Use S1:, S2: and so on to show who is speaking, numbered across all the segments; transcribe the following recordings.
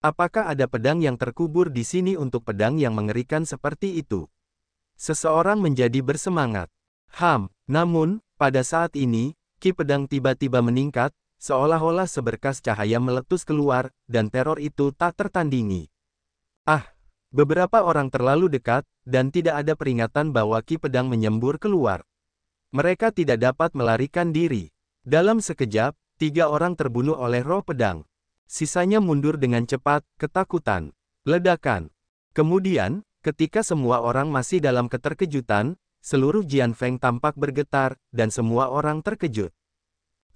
S1: Apakah ada pedang yang terkubur di sini untuk pedang yang mengerikan seperti itu? Seseorang menjadi bersemangat. Namun, pada saat ini, ki pedang tiba-tiba meningkat, seolah-olah seberkas cahaya meletus keluar, dan teror itu tak tertandingi. Beberapa orang terlalu dekat, dan tidak ada peringatan bahwa ki pedang menyembur keluar. Mereka tidak dapat melarikan diri. Dalam sekejap, 3 orang terbunuh oleh roh pedang. Sisanya mundur dengan cepat, ketakutan. Ledakan. Kemudian, ketika semua orang masih dalam keterkejutan, seluruh Jian Feng tampak bergetar, dan semua orang terkejut.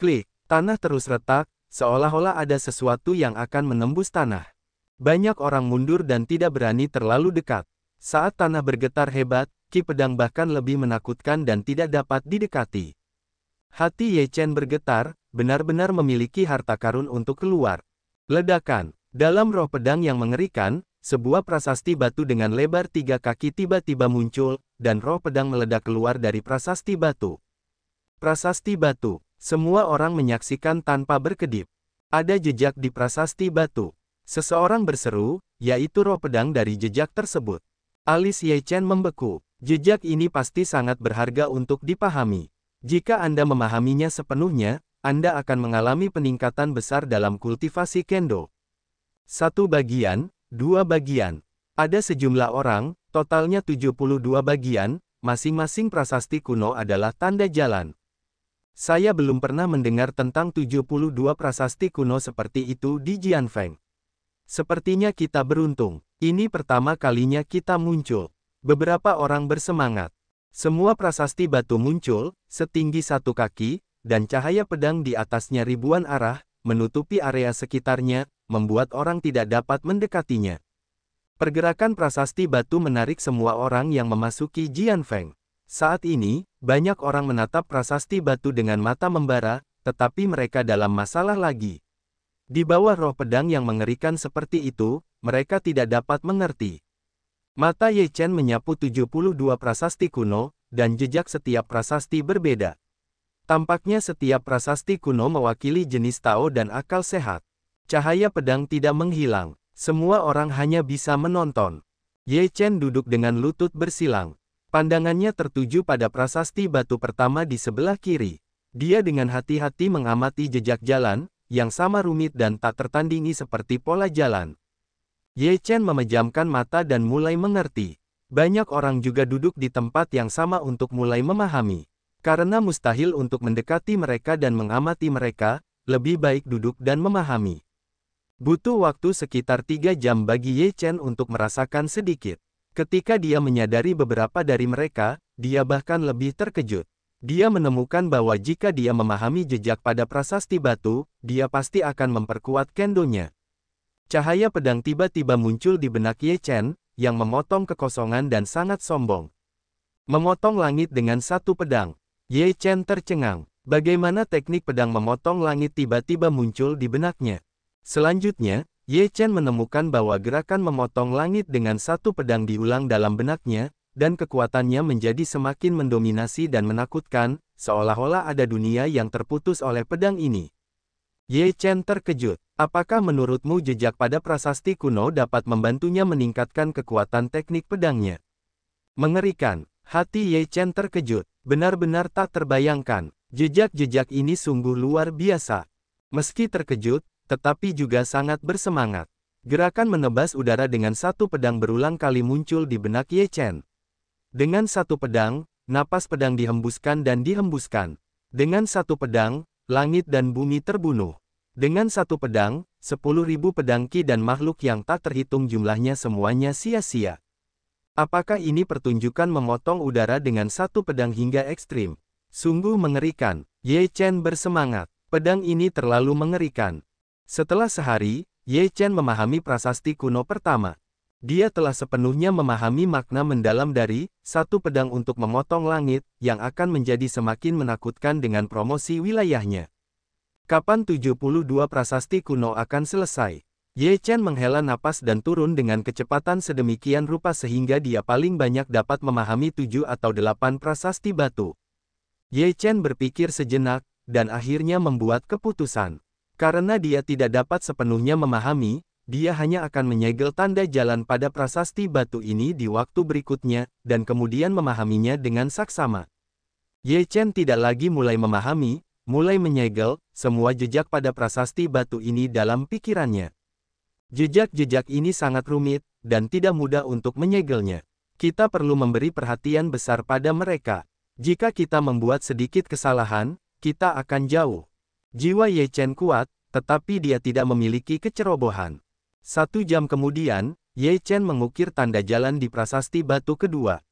S1: Klik, tanah terus retak, seolah-olah ada sesuatu yang akan menembus tanah. Banyak orang mundur dan tidak berani terlalu dekat. Saat tanah bergetar hebat, ki pedang bahkan lebih menakutkan dan tidak dapat didekati. Hati Ye Chen bergetar, benar-benar memiliki harta karun untuk keluar. Ledakan. Dalam roh pedang yang mengerikan, sebuah prasasti batu dengan lebar 3 kaki tiba-tiba muncul, dan roh pedang meledak keluar dari prasasti batu. Prasasti batu. Semua orang menyaksikan tanpa berkedip. Ada jejak di prasasti batu. Seseorang berseru, yaitu roh pedang dari jejak tersebut. Alis Ye Chen membeku. Jejak ini pasti sangat berharga untuk dipahami. Jika Anda memahaminya sepenuhnya, Anda akan mengalami peningkatan besar dalam kultivasi kendo. 1 bagian, 2 bagian. Ada sejumlah orang, totalnya 72 bagian, masing-masing prasasti kuno adalah tanda jalan. Saya belum pernah mendengar tentang 72 prasasti kuno seperti itu di Jian Feng. Sepertinya kita beruntung. Ini pertama kalinya kita muncul. Beberapa orang bersemangat. Semua prasasti batu muncul, setinggi 1 kaki, dan cahaya pedang di atasnya ribuan arah, menutupi area sekitarnya, membuat orang tidak dapat mendekatinya. Pergerakan prasasti batu menarik semua orang yang memasuki Jian Feng. Saat ini, banyak orang menatap prasasti batu dengan mata membara, tetapi mereka dalam masalah lagi. Di bawah roh pedang yang mengerikan seperti itu, mereka tidak dapat mengerti. Mata Ye Chen menyapu 72 prasasti kuno, dan jejak setiap prasasti berbeda. Tampaknya setiap prasasti kuno mewakili jenis Tao dan akal sehat. Cahaya pedang tidak menghilang. Semua orang hanya bisa menonton. Ye Chen duduk dengan lutut bersilang. Pandangannya tertuju pada prasasti batu pertama di sebelah kiri. Dia dengan hati-hati mengamati jejak jalan, yang sama rumit dan tak tertandingi seperti pola jalan. Ye Chen memejamkan mata dan mulai mengerti. Banyak orang juga duduk di tempat yang sama untuk mulai memahami. Karena mustahil untuk mendekati mereka dan mengamati mereka, lebih baik duduk dan memahami. Butuh waktu sekitar 3 jam bagi Ye Chen untuk merasakan sedikit. Ketika dia menyadari beberapa dari mereka, dia bahkan lebih terkejut. Dia menemukan bahwa jika dia memahami jejak pada prasasti batu, dia pasti akan memperkuat kendonya. Cahaya pedang tiba-tiba muncul di benak Ye Chen, yang memotong kekosongan dan sangat sombong. Memotong langit dengan 1 pedang. Ye Chen tercengang. Bagaimana teknik pedang memotong langit tiba-tiba muncul di benaknya. Selanjutnya, Ye Chen menemukan bahwa gerakan memotong langit dengan 1 pedang diulang dalam benaknya, dan kekuatannya menjadi semakin mendominasi dan menakutkan, seolah-olah ada dunia yang terputus oleh pedang ini. Ye Chen terkejut. Apakah menurutmu jejak pada prasasti kuno dapat membantunya meningkatkan kekuatan teknik pedangnya? Mengerikan. Hati Ye Chen terkejut. Benar-benar tak terbayangkan. Jejak-jejak ini sungguh luar biasa. Meski terkejut, tetapi juga sangat bersemangat. Gerakan menebas udara dengan 1 pedang berulang kali muncul di benak Ye Chen. Dengan 1 pedang, napas pedang dihembuskan dan dihembuskan. Dengan 1 pedang, langit dan bumi terbunuh. Dengan 1 pedang, 10.000 pedang ki dan makhluk yang tak terhitung jumlahnya semuanya sia-sia. Apakah ini pertunjukan memotong udara dengan 1 pedang hingga ekstrim? Sungguh mengerikan. Ye Chen bersemangat. Pedang ini terlalu mengerikan. Setelah sehari, Ye Chen memahami prasasti kuno pertama. Dia telah sepenuhnya memahami makna mendalam dari 1 pedang untuk memotong langit, yang akan menjadi semakin menakutkan dengan promosi wilayahnya. Kapan 72 prasasti kuno akan selesai? Ye Chen menghela napas dan turun dengan kecepatan sedemikian rupa sehingga dia paling banyak dapat memahami 7 atau 8 prasasti batu. Ye Chen berpikir sejenak, dan akhirnya membuat keputusan. Karena dia tidak dapat sepenuhnya memahami, dia hanya akan menyegel tanda jalan pada prasasti batu ini di waktu berikutnya, dan kemudian memahaminya dengan saksama. Ye Chen tidak lagi mulai memahami, mulai menyegel, semua jejak pada prasasti batu ini dalam pikirannya. Jejak-jejak ini sangat rumit, dan tidak mudah untuk menyegelnya. Kita perlu memberi perhatian besar pada mereka. Jika kita membuat sedikit kesalahan, kita akan jauh. Jiwa Ye Chen kuat, tetapi dia tidak memiliki kecerobohan. 1 jam kemudian, Ye Chen mengukir tanda jalan di prasasti batu kedua.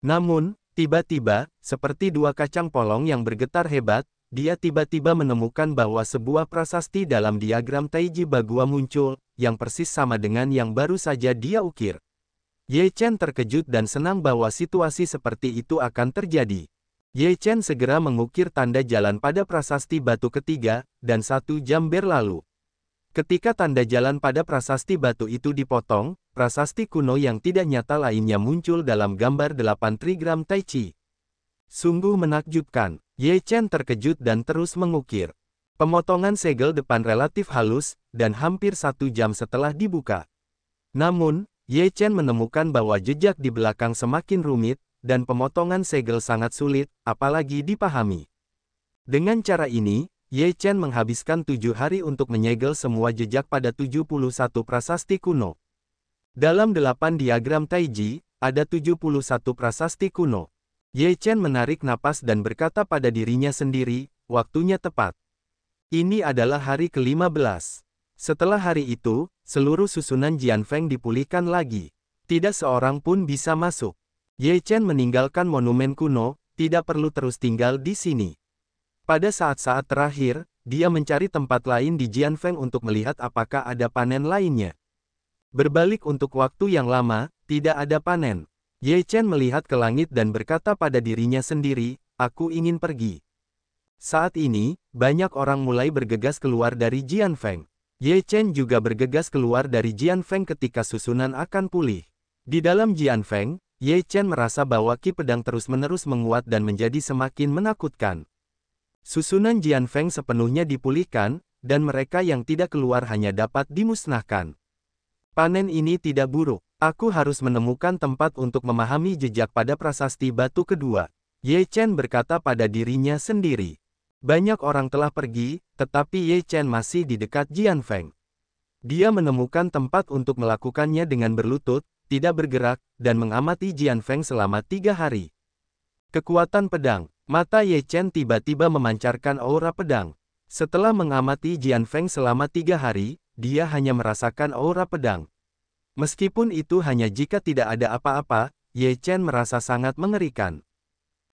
S1: Namun, tiba-tiba, seperti 2 kacang polong yang bergetar hebat, dia tiba-tiba menemukan bahwa sebuah prasasti dalam diagram Taiji Bagua muncul, yang persis sama dengan yang baru saja dia ukir. Ye Chen terkejut dan senang bahwa situasi seperti itu akan terjadi. Ye Chen segera mengukir tanda jalan pada prasasti batu ketiga, dan 1 jam berlalu. Ketika tanda jalan pada prasasti batu itu dipotong, prasasti kuno yang tidak nyata lainnya muncul dalam gambar 8 trigram Tai Chi. Sungguh menakjubkan, Ye Chen terkejut dan terus mengukir. Pemotongan segel depan relatif halus, dan hampir 1 jam setelah dibuka. Namun, Ye Chen menemukan bahwa jejak di belakang semakin rumit, dan pemotongan segel sangat sulit, apalagi dipahami. Dengan cara ini, Ye Chen menghabiskan 7 hari untuk menyegel semua jejak pada 71 prasasti kuno. Dalam 8 diagram Taiji, ada 71 prasasti kuno. Ye Chen menarik napas dan berkata pada dirinya sendiri, waktunya tepat. Ini adalah hari ke-15. Setelah hari itu, seluruh susunan Jianfeng dipulihkan lagi. Tidak seorang pun bisa masuk. Ye Chen meninggalkan monumen kuno, tidak perlu terus tinggal di sini. Pada saat-saat terakhir, dia mencari tempat lain di Jianfeng untuk melihat apakah ada panen lainnya. Berbalik untuk waktu yang lama, tidak ada panen. Ye Chen melihat ke langit dan berkata pada dirinya sendiri, aku ingin pergi. Saat ini, banyak orang mulai bergegas keluar dari Jianfeng. Ye Chen juga bergegas keluar dari Jianfeng ketika susunan akan pulih. Di dalam Jianfeng, Ye Chen merasa bahwa Ki Pedang terus-menerus menguat dan menjadi semakin menakutkan. Susunan Jianfeng sepenuhnya dipulihkan, dan mereka yang tidak keluar hanya dapat dimusnahkan. Panen ini tidak buruk. Aku harus menemukan tempat untuk memahami jejak pada prasasti batu kedua. Ye Chen berkata pada dirinya sendiri. Banyak orang telah pergi, tetapi Ye Chen masih di dekat Jianfeng. Dia menemukan tempat untuk melakukannya dengan berlutut, tidak bergerak, dan mengamati Jianfeng selama 3 hari. Kekuatan pedang. Mata Ye Chen tiba-tiba memancarkan aura pedang. Setelah mengamati Jianfeng selama 3 hari, dia hanya merasakan aura pedang. Meskipun itu hanya jika tidak ada apa-apa, Ye Chen merasa sangat mengerikan.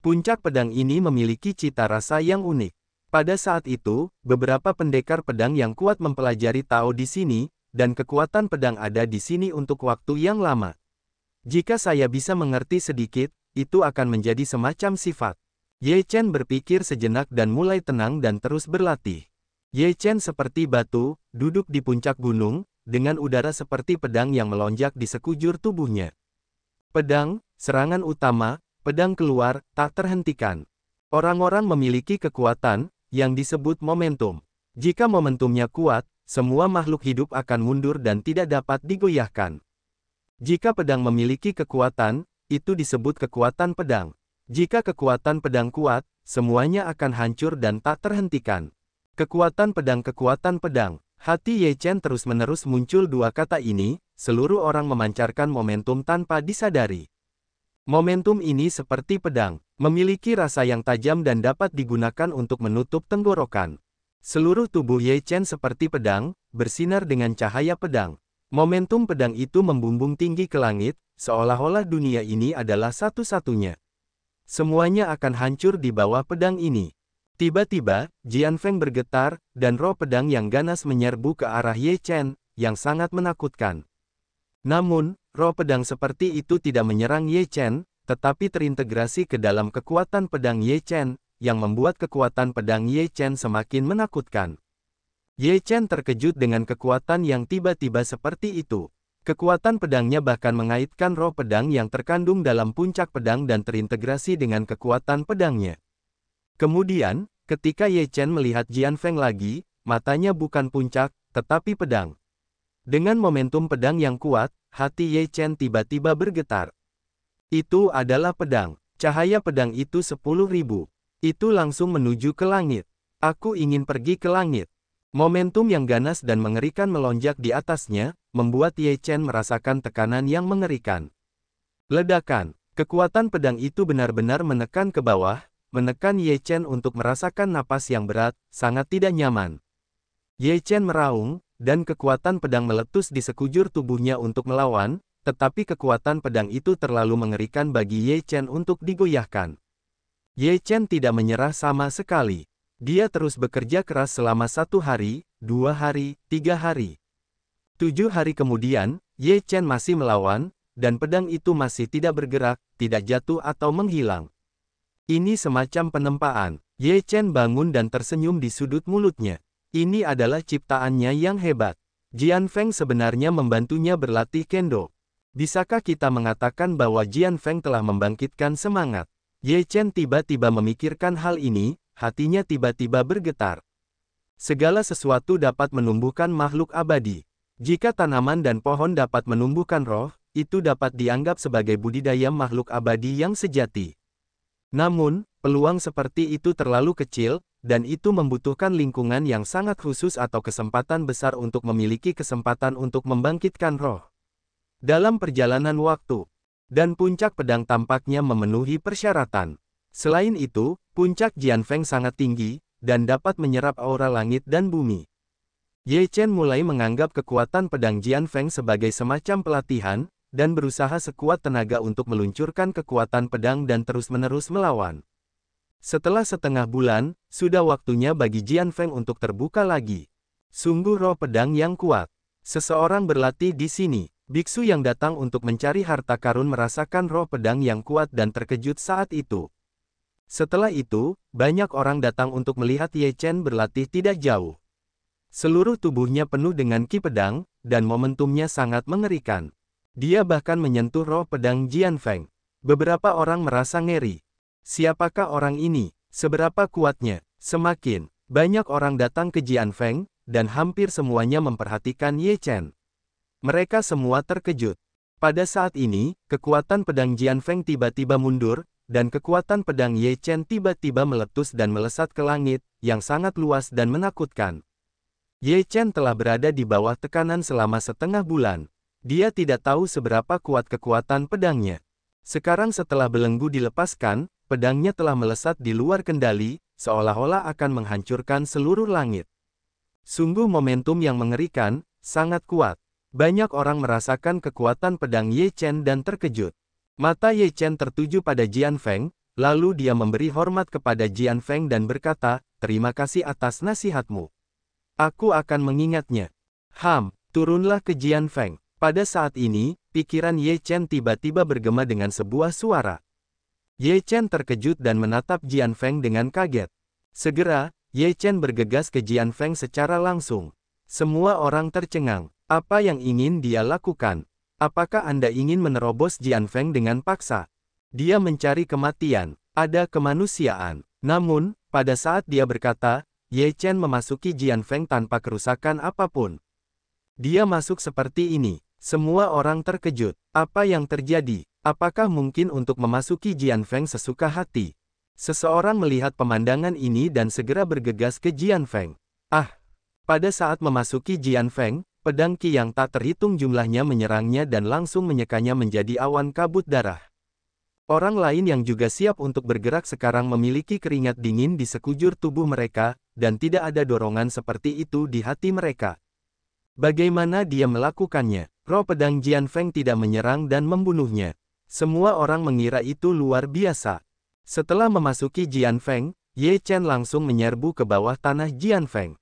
S1: Puncak pedang ini memiliki cita rasa yang unik. Pada saat itu, beberapa pendekar pedang yang kuat mempelajari Tao di sini, dan kekuatan pedang ada di sini untuk waktu yang lama. Jika saya bisa mengerti sedikit, itu akan menjadi semacam sifat. Ye Chen berpikir sejenak dan mulai tenang dan terus berlatih. Ye Chen seperti batu, duduk di puncak gunung, dengan udara seperti pedang yang melonjak di sekujur tubuhnya. Pedang, serangan utama, pedang keluar, tak terhentikan. Orang-orang memiliki kekuatan, yang disebut momentum. Jika momentumnya kuat, semua makhluk hidup akan mundur dan tidak dapat digoyahkan. Jika pedang memiliki kekuatan, itu disebut kekuatan pedang. Jika kekuatan pedang kuat, semuanya akan hancur dan tak terhentikan. Kekuatan pedang. Hati Ye Chen terus-menerus muncul 2 kata ini, seluruh orang memancarkan momentum tanpa disadari. Momentum ini seperti pedang, memiliki rasa yang tajam dan dapat digunakan untuk menutup tenggorokan. Seluruh tubuh Ye Chen seperti pedang, bersinar dengan cahaya pedang. Momentum pedang itu membumbung tinggi ke langit, seolah-olah dunia ini adalah satu-satunya. Semuanya akan hancur di bawah pedang ini. Tiba-tiba, Jianfeng bergetar, dan roh pedang yang ganas menyerbu ke arah Ye Chen, yang sangat menakutkan. Namun, roh pedang seperti itu tidak menyerang Ye Chen, tetapi terintegrasi ke dalam kekuatan pedang Ye Chen, yang membuat kekuatan pedang Ye Chen semakin menakutkan. Ye Chen terkejut dengan kekuatan yang tiba-tiba seperti itu. Kekuatan pedangnya bahkan mengaitkan roh pedang yang terkandung dalam puncak pedang dan terintegrasi dengan kekuatan pedangnya. Kemudian, ketika Ye Chen melihat Jianfeng lagi, matanya bukan puncak, tetapi pedang. Dengan momentum pedang yang kuat, hati Ye Chen tiba-tiba bergetar. Itu adalah pedang. Cahaya pedang itu 10.000. Itu langsung menuju ke langit. Aku ingin pergi ke langit. Momentum yang ganas dan mengerikan melonjak di atasnya, membuat Ye Chen merasakan tekanan yang mengerikan. Ledakan. Kekuatan pedang itu benar-benar menekan ke bawah, menekan Ye Chen untuk merasakan napas yang berat, sangat tidak nyaman. Ye Chen meraung, dan kekuatan pedang meletus di sekujur tubuhnya untuk melawan, tetapi kekuatan pedang itu terlalu mengerikan bagi Ye Chen untuk digoyahkan. Ye Chen tidak menyerah sama sekali. Dia terus bekerja keras selama 1 hari, 2 hari, 3 hari. 7 hari kemudian, Ye Chen masih melawan, dan pedang itu masih tidak bergerak, tidak jatuh atau menghilang. Ini semacam penempaan. Ye Chen bangun dan tersenyum di sudut mulutnya. Ini adalah ciptaannya yang hebat. Jian Feng sebenarnya membantunya berlatih kendo. Bisakah kita mengatakan bahwa Jian Feng telah membangkitkan semangat? Ye Chen tiba-tiba memikirkan hal ini, hatinya tiba-tiba bergetar. Segala sesuatu dapat menumbuhkan makhluk abadi. Jika tanaman dan pohon dapat menumbuhkan roh, itu dapat dianggap sebagai budidaya makhluk abadi yang sejati. Namun, peluang seperti itu terlalu kecil, dan itu membutuhkan lingkungan yang sangat khusus atau kesempatan besar untuk memiliki kesempatan untuk membangkitkan roh. Dalam perjalanan waktu, dan puncak pedang tampaknya memenuhi persyaratan. Selain itu, puncak Jian Feng sangat tinggi, dan dapat menyerap aura langit dan bumi. Ye Chen mulai menganggap kekuatan pedang Jian Feng sebagai semacam pelatihan, dan berusaha sekuat tenaga untuk meluncurkan kekuatan pedang dan terus-menerus melawan. Setelah setengah bulan, sudah waktunya bagi Jian Feng untuk terbuka lagi. Sungguh roh pedang yang kuat. Seseorang berlatih di sini. Biksu yang datang untuk mencari harta karun merasakan roh pedang yang kuat dan terkejut saat itu. Setelah itu, banyak orang datang untuk melihat Ye Chen berlatih tidak jauh. Seluruh tubuhnya penuh dengan ki pedang, dan momentumnya sangat mengerikan. Dia bahkan menyentuh roh pedang Jian Feng. Beberapa orang merasa ngeri. Siapakah orang ini? Seberapa kuatnya? Semakin banyak orang datang ke Jian Feng, dan hampir semuanya memperhatikan Ye Chen. Mereka semua terkejut. Pada saat ini, kekuatan pedang Jian Feng tiba-tiba mundur, dan kekuatan pedang Ye Chen tiba-tiba meletus dan melesat ke langit, yang sangat luas dan menakutkan. Ye Chen telah berada di bawah tekanan selama setengah bulan. Dia tidak tahu seberapa kuat kekuatan pedangnya. Sekarang setelah belenggu dilepaskan, pedangnya telah melesat di luar kendali, seolah-olah akan menghancurkan seluruh langit. Sungguh momentum yang mengerikan, sangat kuat. Banyak orang merasakan kekuatan pedang Ye Chen dan terkejut. Mata Ye Chen tertuju pada Jian Feng, lalu dia memberi hormat kepada Jian Feng dan berkata, "Terima kasih atas nasihatmu. Aku akan mengingatnya." Turunlah ke Jian Feng. Pada saat ini, pikiran Ye Chen tiba-tiba bergema dengan sebuah suara. Ye Chen terkejut dan menatap Jian Feng dengan kaget. Segera, Ye Chen bergegas ke Jian Feng secara langsung. Semua orang tercengang. Apa yang ingin dia lakukan? Apakah Anda ingin menerobos Jian Feng dengan paksa? Dia mencari kematian. Ada kemanusiaan. Namun, pada saat dia berkata, Ye Chen memasuki Jian Feng tanpa kerusakan apapun. Dia masuk seperti ini. Semua orang terkejut. Apa yang terjadi? Apakah mungkin untuk memasuki Jian Feng sesuka hati? Seseorang melihat pemandangan ini dan segera bergegas ke Jian Feng. Pada saat memasuki Jian Feng, pedang Qi yang tak terhitung jumlahnya menyerangnya dan langsung menyekanya menjadi awan kabut darah. Orang lain yang juga siap untuk bergerak sekarang memiliki keringat dingin di sekujur tubuh mereka, dan tidak ada dorongan seperti itu di hati mereka. Bagaimana dia melakukannya? Roh pedang Jian Feng tidak menyerang dan membunuhnya. Semua orang mengira itu luar biasa. Setelah memasuki Jian Feng, Ye Chen langsung menyerbu ke bawah tanah Jian Feng.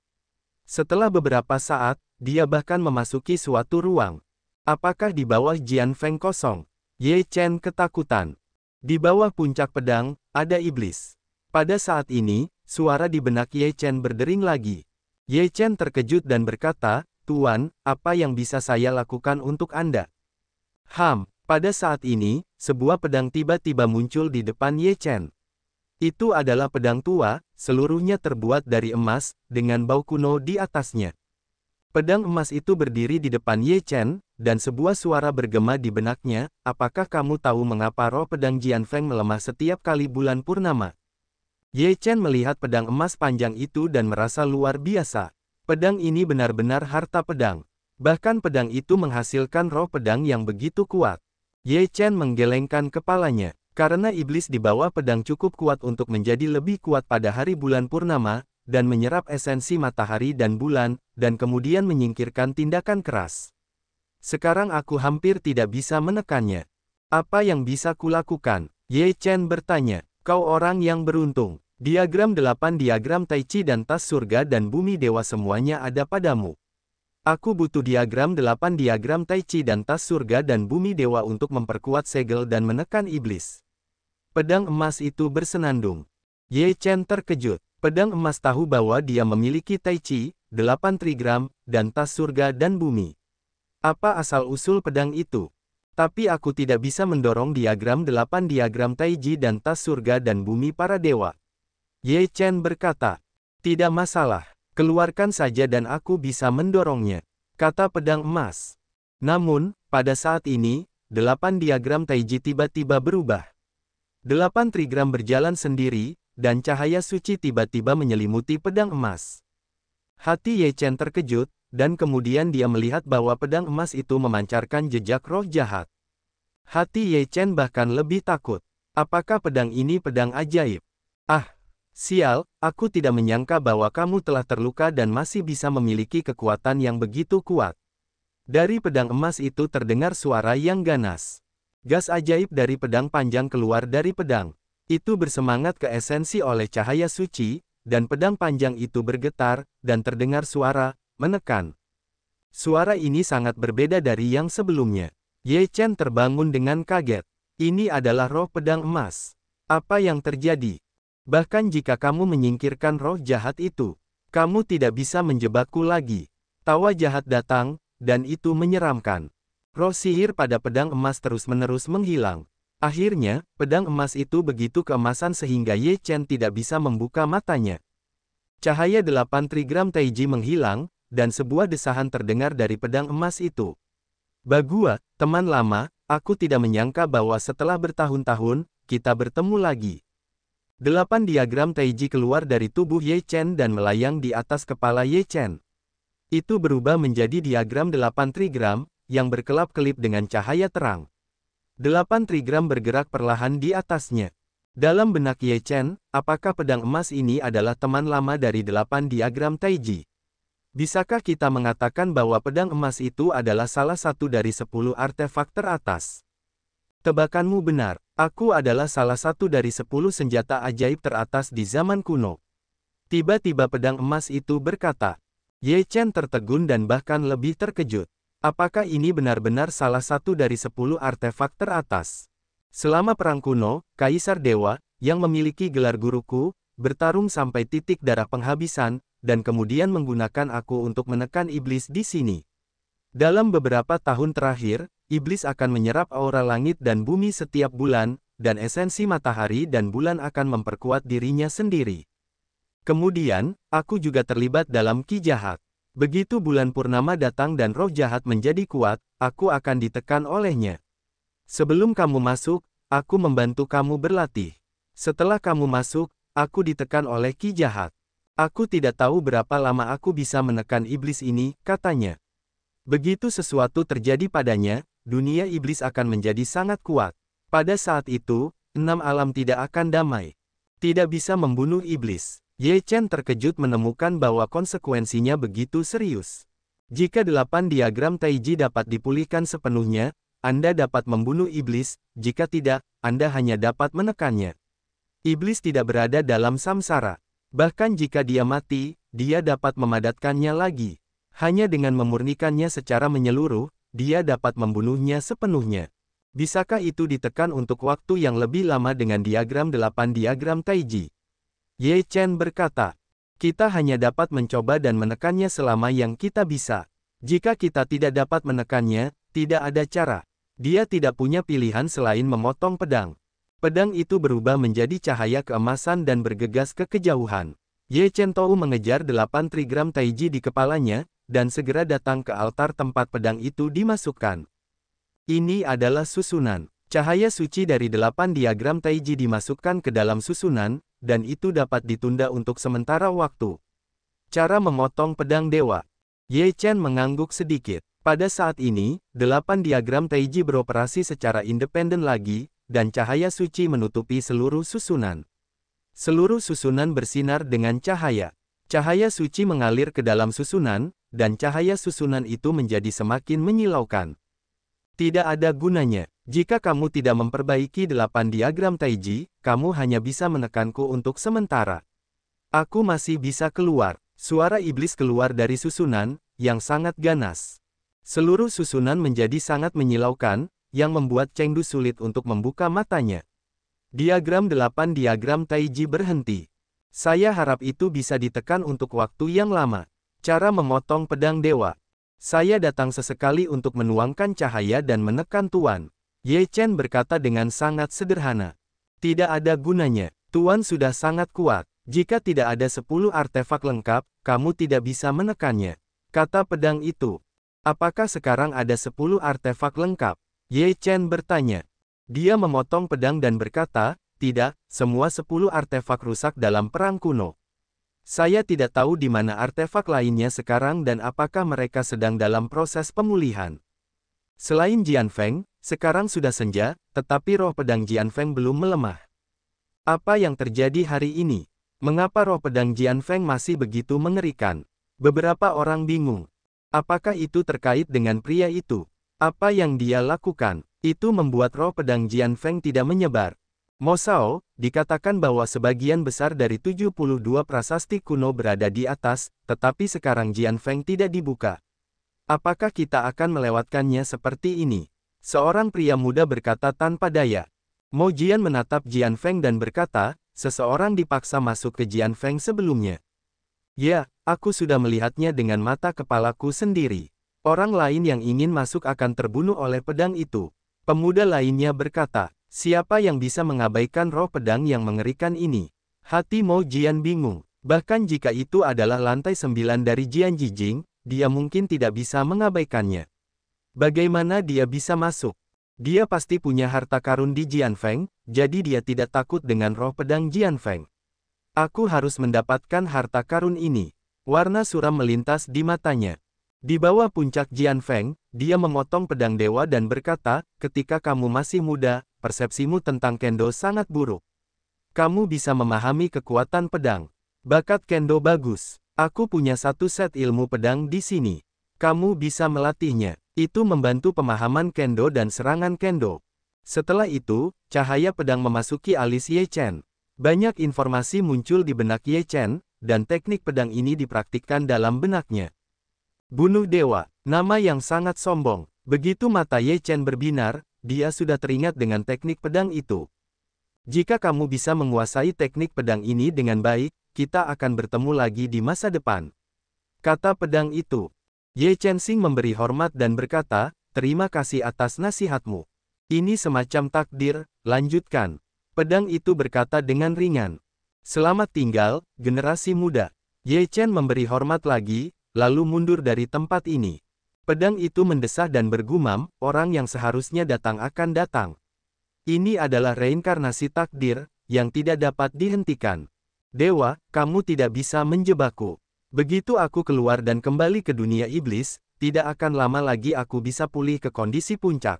S1: Setelah beberapa saat, dia bahkan memasuki suatu ruang. Apakah di bawah Jian Feng kosong? Ye Chen ketakutan. Di bawah puncak pedang, ada iblis. Pada saat ini, suara di benak Ye Chen berdering lagi. Ye Chen terkejut dan berkata, "Tuan, apa yang bisa saya lakukan untuk Anda?" Pada saat ini, sebuah pedang tiba-tiba muncul di depan Ye Chen. Itu adalah pedang tua, seluruhnya terbuat dari emas, dengan bau kuno di atasnya. Pedang emas itu berdiri di depan Ye Chen, dan sebuah suara bergema di benaknya, apakah kamu tahu mengapa roh pedang Jianfeng melemah setiap kali bulan purnama? Ye Chen melihat pedang emas panjang itu dan merasa luar biasa. Pedang ini benar-benar harta pedang. Bahkan pedang itu menghasilkan roh pedang yang begitu kuat. Ye Chen menggelengkan kepalanya. Karena iblis di bawah pedang cukup kuat untuk menjadi lebih kuat pada hari bulan purnama, dan menyerap esensi matahari dan bulan, dan kemudian menyingkirkan tindakan keras. Sekarang aku hampir tidak bisa menekannya. Apa yang bisa kulakukan? Ye Chen bertanya. Kau orang yang beruntung. Diagram 8 diagram Tai Chi dan tas surga dan bumi dewa semuanya ada padamu. Aku butuh diagram 8 diagram Tai Chi dan tas surga dan bumi dewa untuk memperkuat segel dan menekan iblis. Pedang emas itu bersenandung. Ye Chen terkejut. Pedang emas tahu bahwa dia memiliki Tai Chi, 8 trigram, dan tas surga dan bumi. Apa asal-usul pedang itu? Tapi aku tidak bisa mendorong diagram 8 diagram Tai Chi dan tas surga dan bumi para dewa. Ye Chen berkata, tidak masalah, keluarkan saja dan aku bisa mendorongnya, kata pedang emas. Namun, pada saat ini, 8 diagram Tai Chi tiba-tiba berubah. 8 trigram berjalan sendiri, dan cahaya suci tiba-tiba menyelimuti pedang emas. Hati Ye Chen terkejut, dan kemudian dia melihat bahwa pedang emas itu memancarkan jejak roh jahat. Hati Ye Chen bahkan lebih takut. Apakah pedang ini pedang ajaib? Ah, sial, aku tidak menyangka bahwa kamu telah terluka dan masih bisa memiliki kekuatan yang begitu kuat. Dari pedang emas itu terdengar suara yang ganas. Gas ajaib dari pedang panjang keluar dari pedang. Itu bersemangat ke esensi oleh cahaya suci, dan pedang panjang itu bergetar, dan terdengar suara, menekan. Suara ini sangat berbeda dari yang sebelumnya. Ye Chen terbangun dengan kaget. Ini adalah roh pedang emas. Apa yang terjadi? Bahkan jika kamu menyingkirkan roh jahat itu, kamu tidak bisa menjebakku lagi. Tawa jahat datang, dan itu menyeramkan. Roh sihir pada pedang emas terus-menerus menghilang. Akhirnya, pedang emas itu begitu keemasan sehingga Ye Chen tidak bisa membuka matanya. Cahaya 8 trigram Tai Chi menghilang, dan sebuah desahan terdengar dari pedang emas itu. Bagua, teman lama, aku tidak menyangka bahwa setelah bertahun-tahun, kita bertemu lagi. 8 diagram Tai Chi keluar dari tubuh Ye Chen dan melayang di atas kepala Ye Chen. Itu berubah menjadi diagram 8 trigram, yang berkelap-kelip dengan cahaya terang. 8 trigram bergerak perlahan di atasnya. Dalam benak Ye Chen, apakah pedang emas ini adalah teman lama dari 8 diagram Tai Chi? Bisakah kita mengatakan bahwa pedang emas itu adalah salah satu dari 10 artefak teratas? Tebakanmu benar, aku adalah salah satu dari 10 senjata ajaib teratas di zaman kuno. Tiba-tiba pedang emas itu berkata. Ye Chen tertegun dan bahkan lebih terkejut. Apakah ini benar-benar salah satu dari 10 artefak teratas? Selama perang kuno, Kaisar Dewa, yang memiliki gelar guruku, bertarung sampai titik darah penghabisan, dan kemudian menggunakan aku untuk menekan iblis di sini. Dalam beberapa tahun terakhir, iblis akan menyerap aura langit dan bumi setiap bulan, dan esensi matahari dan bulan akan memperkuat dirinya sendiri. Kemudian, aku juga terlibat dalam ki jahat. Begitu bulan purnama datang dan roh jahat menjadi kuat, aku akan ditekan olehnya. Sebelum kamu masuk, aku membantu kamu berlatih. Setelah kamu masuk, aku ditekan oleh ki jahat. Aku tidak tahu berapa lama aku bisa menekan iblis ini, katanya. Begitu sesuatu terjadi padanya, dunia iblis akan menjadi sangat kuat. Pada saat itu, 6 alam tidak akan damai. Tidak bisa membunuh iblis. Ye Chen terkejut menemukan bahwa konsekuensinya begitu serius. Jika 8 diagram Tai Chi dapat dipulihkan sepenuhnya, Anda dapat membunuh iblis, jika tidak, Anda hanya dapat menekannya. Iblis tidak berada dalam samsara. Bahkan jika dia mati, dia dapat memadatkannya lagi. Hanya dengan memurnikannya secara menyeluruh, dia dapat membunuhnya sepenuhnya. Bisakah itu ditekan untuk waktu yang lebih lama dengan diagram 8 diagram Tai Chi? Ye Chen berkata, kita hanya dapat mencoba dan menekannya selama yang kita bisa. Jika kita tidak dapat menekannya, tidak ada cara. Dia tidak punya pilihan selain memotong pedang. Pedang itu berubah menjadi cahaya keemasan dan bergegas ke kejauhan. Ye Chen tahu mengejar 8 trigram Tai Chi di kepalanya, dan segera datang ke altar tempat pedang itu dimasukkan. Ini adalah susunan. Cahaya suci dari 8 diagram Taiji dimasukkan ke dalam susunan, dan itu dapat ditunda untuk sementara waktu. Cara memotong pedang dewa. Ye Chen mengangguk sedikit. Pada saat ini, 8 diagram Taiji beroperasi secara independen lagi, dan cahaya suci menutupi seluruh susunan. Seluruh susunan bersinar dengan cahaya. Cahaya suci mengalir ke dalam susunan, dan cahaya susunan itu menjadi semakin menyilaukan. Tidak ada gunanya. Jika kamu tidak memperbaiki 8 diagram Taiji, kamu hanya bisa menekanku untuk sementara. Aku masih bisa keluar. Suara iblis keluar dari susunan, yang sangat ganas. Seluruh susunan menjadi sangat menyilaukan, yang membuat Chengdu sulit untuk membuka matanya. Diagram 8 diagram Taiji berhenti. Saya harap itu bisa ditekan untuk waktu yang lama. Cara memotong pedang dewa. Saya datang sesekali untuk menuangkan cahaya dan menekan Tuan. Ye Chen berkata dengan sangat sederhana. Tidak ada gunanya. Tuan sudah sangat kuat. Jika tidak ada 10 artefak lengkap, kamu tidak bisa menekannya. Kata pedang itu. Apakah sekarang ada 10 artefak lengkap? Ye Chen bertanya. Dia memotong pedang dan berkata, tidak, semua 10 artefak rusak dalam perang kuno. Saya tidak tahu di mana artefak lainnya sekarang dan apakah mereka sedang dalam proses pemulihan. Selain Jianfeng, sekarang sudah senja, tetapi roh pedang Jianfeng belum melemah. Apa yang terjadi hari ini? Mengapa roh pedang Jianfeng masih begitu mengerikan? Beberapa orang bingung. Apakah itu terkait dengan pria itu? Apa yang dia lakukan? Itu membuat roh pedang Jianfeng tidak menyebar. Mo Shao, dikatakan bahwa sebagian besar dari 72 prasasti kuno berada di atas, tetapi sekarang Jianfeng tidak dibuka. Apakah kita akan melewatkannya seperti ini? Seorang pria muda berkata tanpa daya. Mo Jian menatap Jianfeng dan berkata, seseorang dipaksa masuk ke Jianfeng sebelumnya. Ya, aku sudah melihatnya dengan mata kepalaku sendiri. Orang lain yang ingin masuk akan terbunuh oleh pedang itu. Pemuda lainnya berkata, siapa yang bisa mengabaikan roh pedang yang mengerikan ini? Hati Mo Jian bingung. Bahkan jika itu adalah lantai 9 dari Jian Jijing, dia mungkin tidak bisa mengabaikannya. Bagaimana dia bisa masuk? Dia pasti punya harta karun di Jianfeng, jadi dia tidak takut dengan roh pedang Jianfeng. Aku harus mendapatkan harta karun ini. Warna suram melintas di matanya. Di bawah puncak Jianfeng, dia memotong pedang dewa dan berkata, ketika kamu masih muda, persepsimu tentang kendo sangat buruk. Kamu bisa memahami kekuatan pedang. Bakat kendo bagus. Aku punya 1 set ilmu pedang di sini. Kamu bisa melatihnya. Itu membantu pemahaman kendo dan serangan kendo. Setelah itu, cahaya pedang memasuki alis Ye Chen. Banyak informasi muncul di benak Ye Chen, dan teknik pedang ini dipraktikkan dalam benaknya. Bunuh dewa, nama yang sangat sombong. Begitu mata Ye Chen berbinar, dia sudah teringat dengan teknik pedang itu. Jika kamu bisa menguasai teknik pedang ini dengan baik, kita akan bertemu lagi di masa depan. Kata pedang itu. Ye Chen Xing memberi hormat dan berkata, terima kasih atas nasihatmu. Ini semacam takdir, lanjutkan. Pedang itu berkata dengan ringan. Selamat tinggal, generasi muda. Ye Chen memberi hormat lagi, lalu mundur dari tempat ini. Pedang itu mendesah dan bergumam, orang yang seharusnya datang akan datang. Ini adalah reinkarnasi takdir, yang tidak dapat dihentikan. Dewa, kamu tidak bisa menjebakku. Begitu aku keluar dan kembali ke dunia iblis, tidak akan lama lagi aku bisa pulih ke kondisi puncak.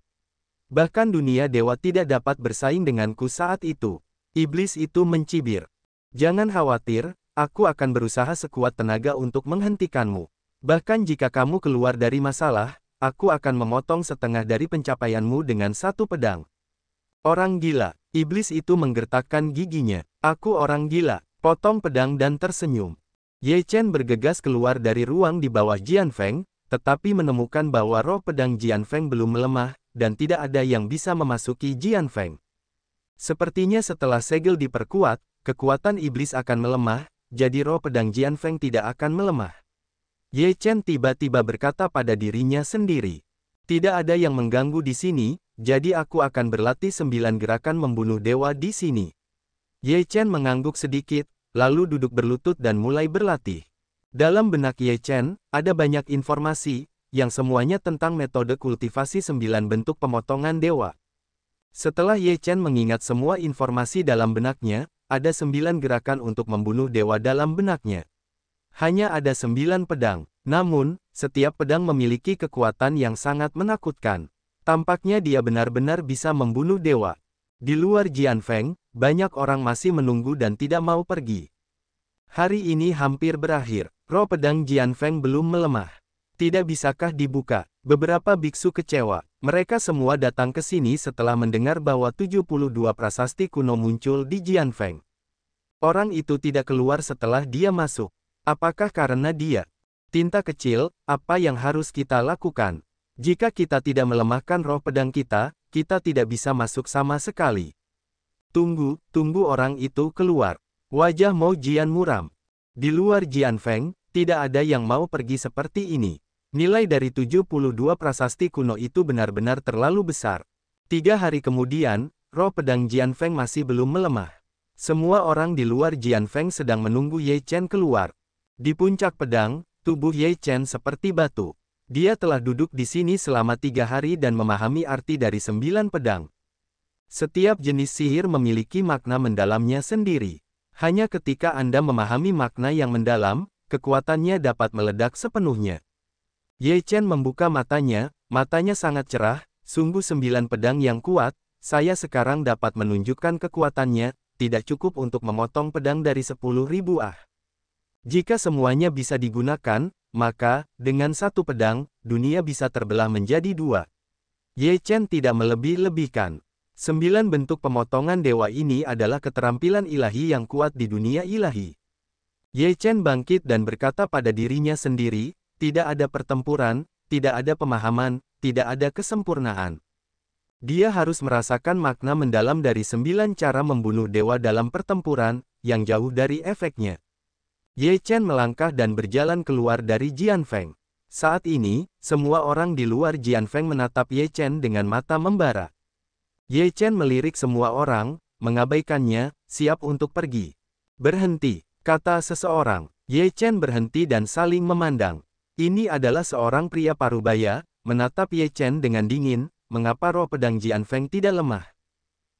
S1: Bahkan dunia dewa tidak dapat bersaing denganku saat itu. Iblis itu mencibir. Jangan khawatir, aku akan berusaha sekuat tenaga untuk menghentikanmu. Bahkan jika kamu keluar dari masalah, aku akan memotong setengah dari pencapaianmu dengan 1 pedang. Orang gila. Iblis itu menggertakkan giginya. Aku orang gila. Potong pedang dan tersenyum. Ye Chen bergegas keluar dari ruang di bawah Jianfeng, tetapi menemukan bahwa roh pedang Jianfeng belum melemah, dan tidak ada yang bisa memasuki Jianfeng. Sepertinya setelah segel diperkuat, kekuatan iblis akan melemah, jadi roh pedang Jianfeng tidak akan melemah. Ye Chen tiba-tiba berkata pada dirinya sendiri. Tidak ada yang mengganggu di sini, jadi aku akan berlatih 9 gerakan membunuh dewa di sini. Ye Chen mengangguk sedikit, lalu duduk berlutut dan mulai berlatih. Dalam benak Ye Chen, ada banyak informasi, yang semuanya tentang metode kultivasi 9 bentuk pemotongan dewa. Setelah Ye Chen mengingat semua informasi dalam benaknya, ada 9 gerakan untuk membunuh dewa dalam benaknya. Hanya ada 9 pedang, namun, setiap pedang memiliki kekuatan yang sangat menakutkan. Tampaknya dia benar-benar bisa membunuh dewa. Di luar Jianfeng, banyak orang masih menunggu dan tidak mau pergi. Hari ini hampir berakhir, roh pedang Jianfeng belum melemah. Tidak bisakah dibuka? Beberapa biksu kecewa. Mereka semua datang ke sini setelah mendengar bahwa 72 prasasti kuno muncul di Jianfeng. Orang itu tidak keluar setelah dia masuk. Apakah karena dia? Tinta kecil, apa yang harus kita lakukan? Jika kita tidak melemahkan roh pedang kita, kita tidak bisa masuk sama sekali. Tunggu orang itu keluar. Wajah Mo Jian muram. Di luar Jianfeng, tidak ada yang mau pergi seperti ini. Nilai dari 72 prasasti kuno itu benar-benar terlalu besar. 3 hari kemudian, roh pedang Jianfeng masih belum melemah. Semua orang di luar Jianfeng sedang menunggu Ye Chen keluar. Di puncak pedang, tubuh Ye Chen seperti batu. Dia telah duduk di sini selama 3 hari dan memahami arti dari 9 pedang. Setiap jenis sihir memiliki makna mendalamnya sendiri. Hanya ketika Anda memahami makna yang mendalam, kekuatannya dapat meledak sepenuhnya. Ye Chen membuka matanya sangat cerah, sungguh 9 pedang yang kuat, saya sekarang dapat menunjukkan kekuatannya, tidak cukup untuk memotong pedang dari 10.000 ah. Jika semuanya bisa digunakan, maka, dengan satu pedang, dunia bisa terbelah menjadi 2. Ye Chen tidak melebih-lebihkan. 9 bentuk pemotongan dewa ini adalah keterampilan ilahi yang kuat di dunia ilahi. Ye Chen bangkit dan berkata pada dirinya sendiri, tidak ada pertempuran, tidak ada pemahaman, tidak ada kesempurnaan. Dia harus merasakan makna mendalam dari 9 cara membunuh dewa dalam pertempuran, yang jauh dari efeknya. Ye Chen melangkah dan berjalan keluar dari Jianfeng. Saat ini, semua orang di luar Jianfeng menatap Ye Chen dengan mata membara. Ye Chen melirik semua orang, mengabaikannya, siap untuk pergi. Berhenti, kata seseorang. Ye Chen berhenti dan saling memandang. Ini adalah seorang pria parubaya, menatap Ye Chen dengan dingin, mengapa roh pedang Jianfeng tidak lemah?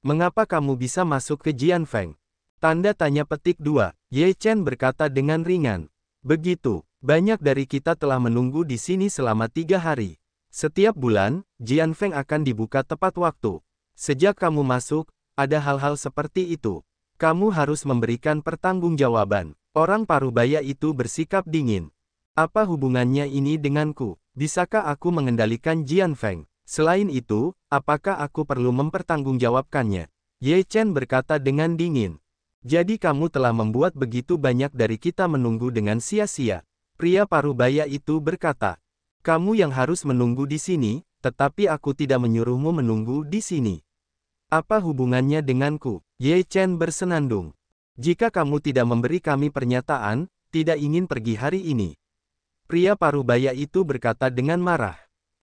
S1: Mengapa kamu bisa masuk ke Jianfeng? Tanda tanya petik 2. Ye Chen berkata dengan ringan. Begitu, banyak dari kita telah menunggu di sini selama 3 hari. Setiap bulan, Jianfeng akan dibuka tepat waktu. Sejak kamu masuk, ada hal-hal seperti itu. Kamu harus memberikan pertanggungjawaban. Orang parubaya itu bersikap dingin. Apa hubungannya ini denganku? Bisakah aku mengendalikan Jianfeng? Selain itu, apakah aku perlu mempertanggungjawabkannya? Ye Chen berkata dengan dingin. Jadi kamu telah membuat begitu banyak dari kita menunggu dengan sia-sia. Pria parubaya itu berkata. Kamu yang harus menunggu di sini, tetapi aku tidak menyuruhmu menunggu di sini. Apa hubungannya denganku? Ye Chen bersenandung. Jika kamu tidak memberi kami pernyataan, tidak ingin pergi hari ini. Pria parubaya itu berkata dengan marah.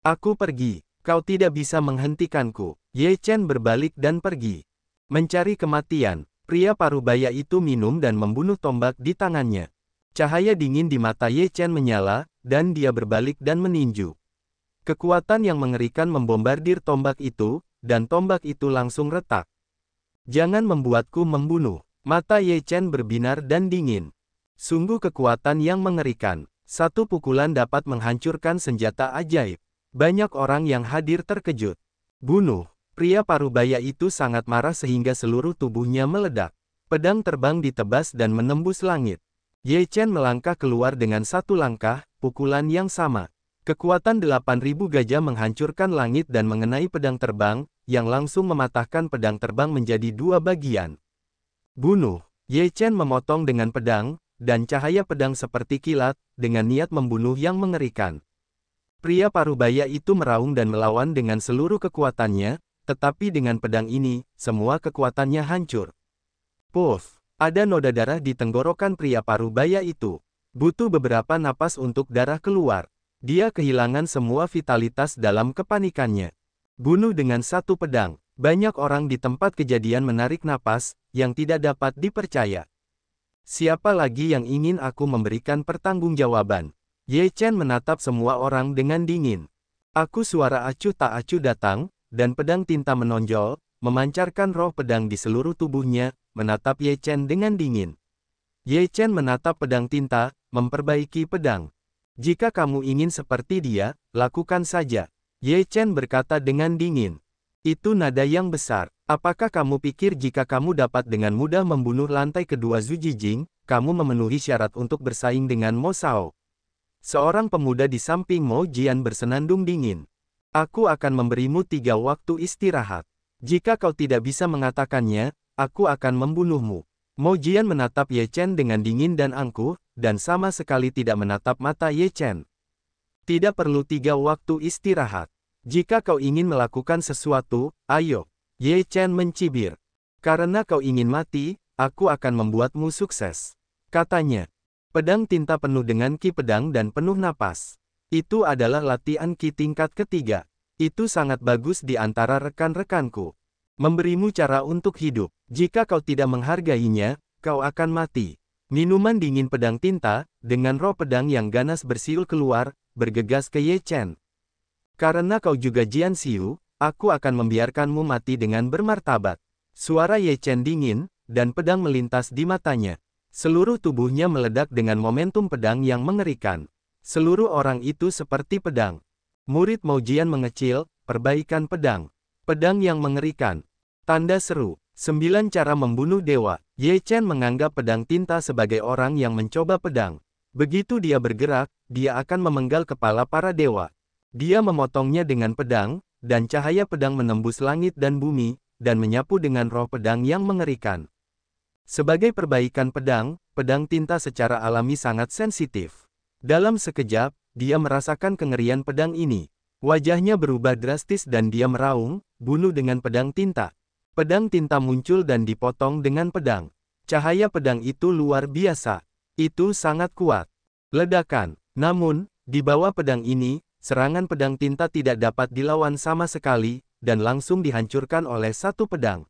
S1: Aku pergi, kau tidak bisa menghentikanku. Ye Chen berbalik dan pergi. Mencari kematian. Pria parubaya itu minum dan membunuh tombak di tangannya. Cahaya dingin di mata Ye Chen menyala, dan dia berbalik dan meninju. Kekuatan yang mengerikan membombardir tombak itu, dan tombak itu langsung retak. Jangan membuatku membunuh. Mata Ye Chen berbinar dan dingin. Sungguh kekuatan yang mengerikan. Satu pukulan dapat menghancurkan senjata ajaib. Banyak orang yang hadir terkejut. Bunuh. Pria parubaya itu sangat marah sehingga seluruh tubuhnya meledak. Pedang terbang ditebas dan menembus langit. Ye Chen melangkah keluar dengan satu langkah, pukulan yang sama. Kekuatan 8.000 gajah menghancurkan langit dan mengenai pedang terbang, yang langsung mematahkan pedang terbang menjadi 2 bagian. Bunuh. Ye Chen memotong dengan pedang, dan cahaya pedang seperti kilat, dengan niat membunuh yang mengerikan. Pria parubaya itu meraung dan melawan dengan seluruh kekuatannya, tetapi dengan pedang ini, semua kekuatannya hancur. Puff, ada noda darah di tenggorokan pria parubaya itu. Butuh beberapa napas untuk darah keluar. Dia kehilangan semua vitalitas dalam kepanikannya. Bunuh dengan satu pedang. Banyak orang di tempat kejadian menarik napas, yang tidak dapat dipercaya. Siapa lagi yang ingin aku memberikan pertanggungjawaban? Ye Chen menatap semua orang dengan dingin. Aku suara acuh tak acuh datang, dan pedang tinta menonjol, memancarkan roh pedang di seluruh tubuhnya, menatap Ye Chen dengan dingin. Ye Chen menatap pedang tinta, memperbaiki pedang. Jika kamu ingin seperti dia, lakukan saja. Ye Chen berkata dengan dingin. Itu nada yang besar. Apakah kamu pikir jika kamu dapat dengan mudah membunuh lantai kedua Zhu Jijing, kamu memenuhi syarat untuk bersaing dengan Mo Shao? Seorang pemuda di samping Mo Jian bersenandung dingin. Aku akan memberimu 3 waktu istirahat. Jika kau tidak bisa mengatakannya, aku akan membunuhmu. Mo Jian menatap Ye Chen dengan dingin dan angkuh, dan sama sekali tidak menatap mata Ye Chen. Tidak perlu 3 waktu istirahat. Jika kau ingin melakukan sesuatu, ayo. Ye Chen mencibir. Karena kau ingin mati, aku akan membuatmu sukses. Katanya. Pedang tinta penuh dengan ki pedang dan penuh napas. Itu adalah latihan ki tingkat ketiga. Itu sangat bagus di antara rekan-rekanku. Memberimu cara untuk hidup. Jika kau tidak menghargainya, kau akan mati. Minuman dingin pedang tinta, dengan roh pedang yang ganas bersiul keluar, bergegas ke Ye Chen. Karena kau juga Jian Xiu, aku akan membiarkanmu mati dengan bermartabat. Suara Ye Chen dingin, dan pedang melintas di matanya. Seluruh tubuhnya meledak dengan momentum pedang yang mengerikan. Seluruh orang itu seperti pedang. Murid Mo Jian mengecil, perbaikan pedang. Pedang yang mengerikan. Tanda seru. 9 cara membunuh dewa. Ye Chen menganggap pedang tinta sebagai orang yang mencoba pedang. Begitu dia bergerak, dia akan memenggal kepala para dewa. Dia memotongnya dengan pedang, dan cahaya pedang menembus langit dan bumi, dan menyapu dengan roh pedang yang mengerikan. Sebagai perbaikan pedang, pedang tinta secara alami sangat sensitif. Dalam sekejap, dia merasakan kengerian pedang ini. Wajahnya berubah drastis dan dia meraung, bunuh dengan pedang tinta. Pedang tinta muncul dan dipotong dengan pedang. Cahaya pedang itu luar biasa. Itu sangat kuat. Ledakan. Namun, di bawah pedang ini, serangan pedang tinta tidak dapat dilawan sama sekali, dan langsung dihancurkan oleh satu pedang.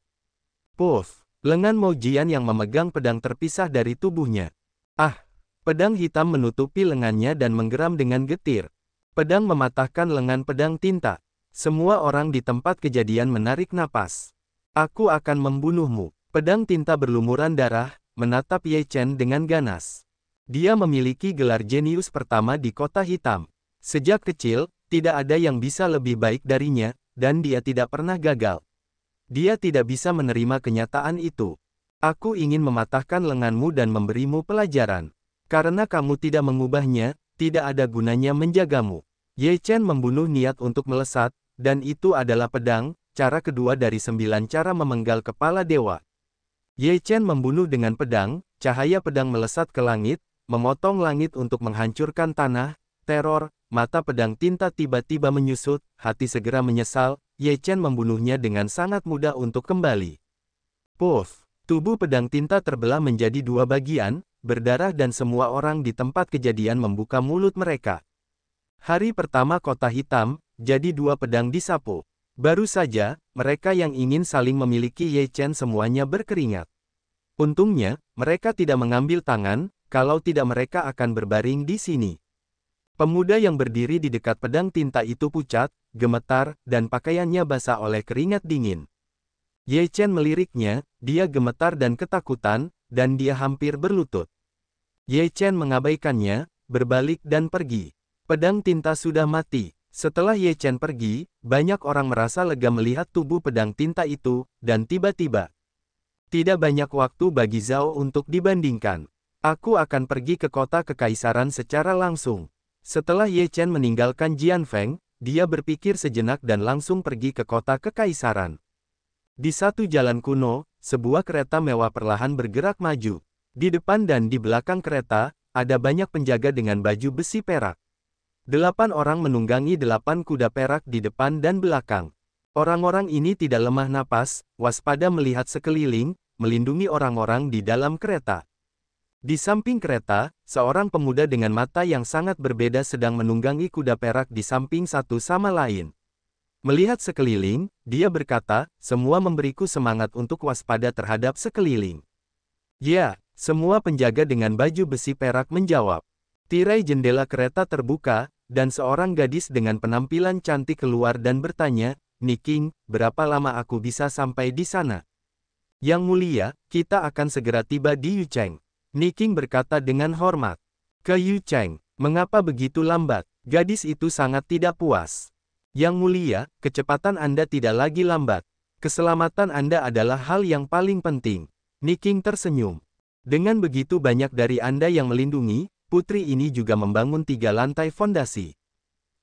S1: Puff! Lengan Mo Jian yang memegang pedang terpisah dari tubuhnya. Ah! Pedang hitam menutupi lengannya dan menggeram dengan getir. Pedang mematahkan lengan pedang tinta. Semua orang di tempat kejadian menarik napas. Aku akan membunuhmu. Pedang tinta berlumuran darah, menatap Ye Chen dengan ganas. Dia memiliki gelar jenius pertama di kota hitam. Sejak kecil, tidak ada yang bisa lebih baik darinya, dan dia tidak pernah gagal. Dia tidak bisa menerima kenyataan itu. Aku ingin mematahkan lenganmu dan memberimu pelajaran. Karena kamu tidak mengubahnya, tidak ada gunanya menjagamu. Ye Chen membunuh niat untuk melesat, dan itu adalah pedang, cara kedua dari 9 cara memenggal kepala dewa. Ye Chen membunuh dengan pedang, cahaya pedang melesat ke langit, memotong langit untuk menghancurkan tanah, teror, mata pedang tinta tiba-tiba menyusut, hati segera menyesal, Ye Chen membunuhnya dengan sangat mudah untuk kembali. Puff! Tubuh pedang tinta terbelah menjadi 2 bagian, berdarah dan semua orang di tempat kejadian membuka mulut mereka. Hari pertama kota hitam, jadi 2 pedang disapu. Baru saja, mereka yang ingin saling memiliki Ye Chen semuanya berkeringat. Untungnya, mereka tidak mengambil tangan, kalau tidak mereka akan berbaring di sini. Pemuda yang berdiri di dekat pedang tinta itu pucat, gemetar, dan pakaiannya basah oleh keringat dingin. Ye Chen meliriknya, dia gemetar dan ketakutan, dan dia hampir berlutut. Ye Chen mengabaikannya, berbalik dan pergi. Pedang tinta sudah mati. Setelah Ye Chen pergi, banyak orang merasa lega melihat tubuh pedang tinta itu, dan tiba-tiba. Tidak banyak waktu bagi Zhao untuk dibandingkan. Aku akan pergi ke kota kekaisaran secara langsung. Setelah Ye Chen meninggalkan Jianfeng, dia berpikir sejenak dan langsung pergi ke kota kekaisaran. Di satu jalan kuno, sebuah kereta mewah perlahan bergerak maju. Di depan dan di belakang kereta, ada banyak penjaga dengan baju besi perak. 8 orang menunggangi 8 kuda perak di depan dan belakang. Orang-orang ini tidak lemah napas, waspada melihat sekeliling, melindungi orang-orang di dalam kereta. Di samping kereta, seorang pemuda dengan mata yang sangat berbeda sedang menunggangi kuda perak di samping satu sama lain. Melihat sekeliling, dia berkata, semua memberiku semangat untuk waspada terhadap sekeliling. Ya, Semua penjaga dengan baju besi perak menjawab. Tirai jendela kereta terbuka, dan seorang gadis dengan penampilan cantik keluar dan bertanya, "Niking, berapa lama aku bisa sampai di sana?" "Yang mulia, kita akan segera tiba di Yucheng," Niking berkata dengan hormat. "Ke Yucheng? Mengapa begitu lambat?" Gadis itu sangat tidak puas. "Yang mulia, kecepatan Anda tidak lagi lambat. Keselamatan Anda adalah hal yang paling penting." Niking tersenyum. "Dengan begitu banyak dari Anda yang melindungi, putri ini juga membangun 3 lantai fondasi.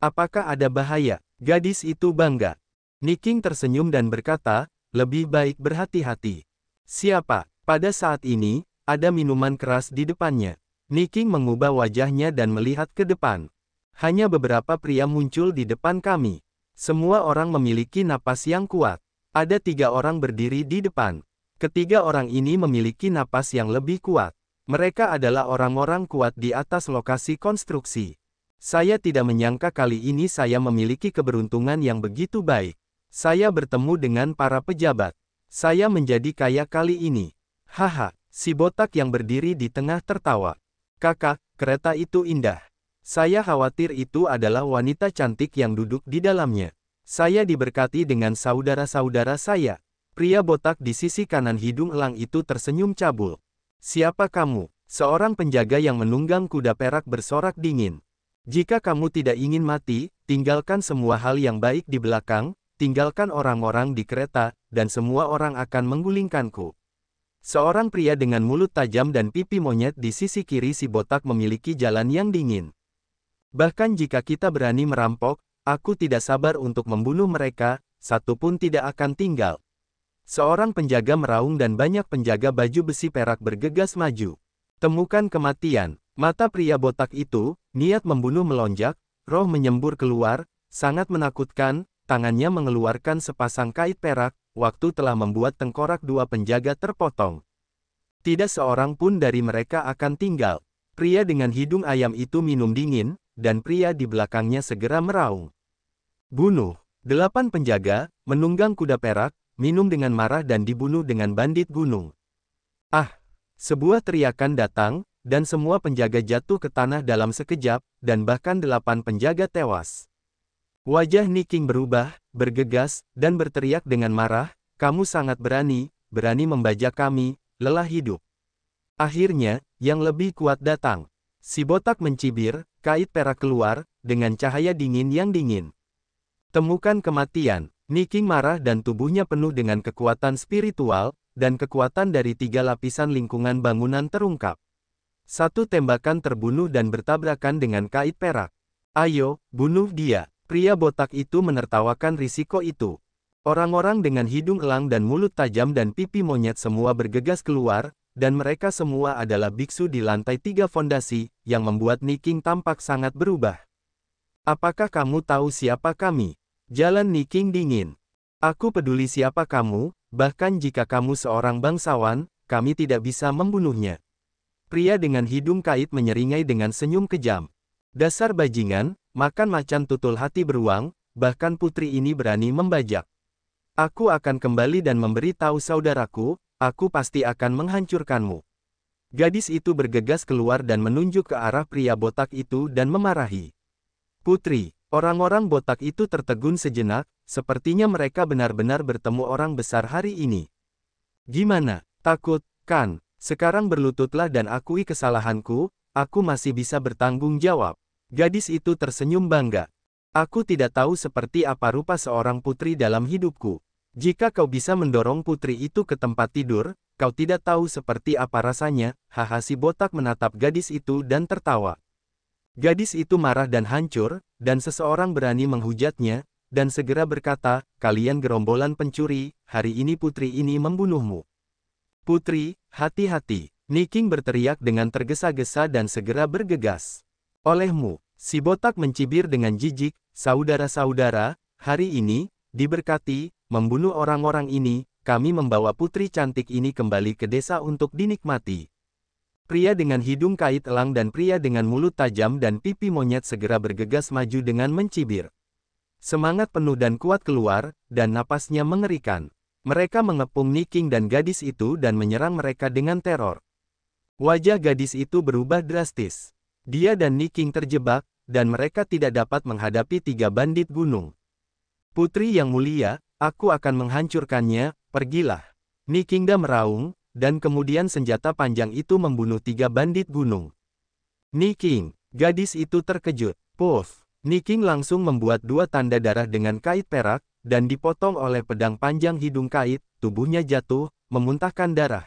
S1: Apakah ada bahaya?" Gadis itu bangga. Niking tersenyum dan berkata, "Lebih baik berhati-hati." "Siapa?" Pada saat ini, ada minuman keras di depannya. Niking mengubah wajahnya dan melihat ke depan. Hanya beberapa pria muncul di depan kami. Semua orang memiliki napas yang kuat. Ada 3 orang berdiri di depan. Ketiga orang ini memiliki napas yang lebih kuat. Mereka adalah orang-orang kuat di atas lokasi konstruksi. Saya tidak menyangka kali ini saya memiliki keberuntungan yang begitu baik. Saya bertemu dengan para pejabat. Saya menjadi kaya kali ini. Haha, si botak yang berdiri di tengah tertawa. "Kakak, kereta itu indah. Saya khawatir itu adalah wanita cantik yang duduk di dalamnya. Saya diberkati dengan saudara-saudara saya." Pria botak di sisi kanan hidung elang itu tersenyum cabul. "Siapa kamu?" Seorang penjaga yang menunggang kuda perak bersorak dingin. "Jika kamu tidak ingin mati, tinggalkan semua hal yang baik di belakang, tinggalkan orang-orang di kereta, dan semua orang akan menggulingkanku." Seorang pria dengan mulut tajam dan pipi monyet di sisi kiri si botak memiliki jalan yang dingin. "Bahkan jika kita berani merampok, aku tidak sabar untuk membunuh mereka, satu pun tidak akan tinggal." Seorang penjaga meraung dan banyak penjaga baju besi perak bergegas maju. Temukan kematian. Mata pria botak itu, niat membunuh melonjak, roh menyembur keluar, sangat menakutkan, tangannya mengeluarkan sepasang kait perak, waktu telah membuat tengkorak 2 penjaga terpotong. Tidak seorang pun dari mereka akan tinggal. Pria dengan hidung ayam itu minum dingin, dan pria di belakangnya segera meraung. "Bunuh." 8 penjaga, menunggang kuda perak, minum dengan marah dan dibunuh dengan bandit gunung. "Ah!" Sebuah teriakan datang, dan semua penjaga jatuh ke tanah dalam sekejap, dan bahkan 8 penjaga tewas. Wajah Niking berubah, bergegas, dan berteriak dengan marah, "Kamu sangat berani, berani membajak kami, lelah hidup." Akhirnya, yang lebih kuat datang. Si botak mencibir, kait perak keluar, dengan cahaya dingin yang dingin. Temukan kematian. Niking marah dan tubuhnya penuh dengan kekuatan spiritual, dan kekuatan dari 3 lapisan lingkungan bangunan terungkap. Satu tembakan terbunuh dan bertabrakan dengan kait perak. "Ayo, bunuh dia." Pria botak itu menertawakan risiko itu. Orang-orang dengan hidung elang dan mulut tajam dan pipi monyet semua bergegas keluar, dan mereka semua adalah biksu di lantai 3 fondasi, yang membuat Niking tampak sangat berubah. "Apakah kamu tahu siapa kami?" Jalan Niking dingin. "Aku peduli siapa kamu, bahkan jika kamu seorang bangsawan, kami tidak bisa membunuhnya." Pria dengan hidung kait menyeringai dengan senyum kejam. "Dasar bajingan, makan macan tutul hati beruang, bahkan putri ini berani membajak. Aku akan kembali dan memberi tahu saudaraku, aku pasti akan menghancurkanmu." Gadis itu bergegas keluar dan menunjuk ke arah pria botak itu dan memarahi. "Putri." Orang-orang botak itu tertegun sejenak, sepertinya mereka benar-benar bertemu orang besar hari ini. "Gimana, takut, kan? Sekarang berlututlah dan akui kesalahanku, aku masih bisa bertanggung jawab." Gadis itu tersenyum bangga. "Aku tidak tahu seperti apa rupa seorang putri dalam hidupku. Jika kau bisa mendorong putri itu ke tempat tidur, kau tidak tahu seperti apa rasanya." Haha, si botak menatap gadis itu dan tertawa. Gadis itu marah dan hancur, dan seseorang berani menghujatnya, dan segera berkata, "Kalian gerombolan pencuri, hari ini putri ini membunuhmu." "Putri, hati-hati!" Niking berteriak dengan tergesa-gesa dan segera bergegas. "Olehmu." Si botak mencibir dengan jijik, "Saudara-saudara, hari ini, diberkati, membunuh orang-orang ini, kami membawa putri cantik ini kembali ke desa untuk dinikmati." Pria dengan hidung kait elang dan pria dengan mulut tajam dan pipi monyet segera bergegas maju dengan mencibir. Semangat penuh dan kuat keluar, dan napasnya mengerikan. Mereka mengepung Niking dan gadis itu dan menyerang mereka dengan teror. Wajah gadis itu berubah drastis. Dia dan Niking terjebak, dan mereka tidak dapat menghadapi 3 bandit gunung. Putri yang mulia, aku akan menghancurkannya, pergilah. Nikingda meraung, dan kemudian senjata panjang itu membunuh 3 bandit gunung. Niking, gadis itu terkejut. Puff. Niking langsung membuat 2 tanda darah dengan kait perak, dan dipotong oleh pedang panjang hidung kait, tubuhnya jatuh, memuntahkan darah.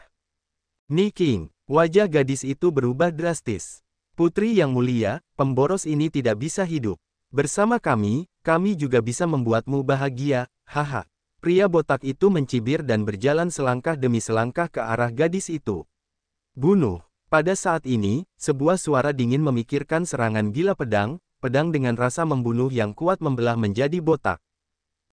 S1: Niking, wajah gadis itu berubah drastis. Putri yang mulia, pemboros ini tidak bisa hidup. Bersama kami juga bisa membuatmu bahagia, haha. Pria botak itu mencibir dan berjalan selangkah demi selangkah ke arah gadis itu. Bunuh. Pada saat ini, sebuah suara dingin memikirkan serangan gila pedang dengan rasa membunuh yang kuat membelah menjadi botak.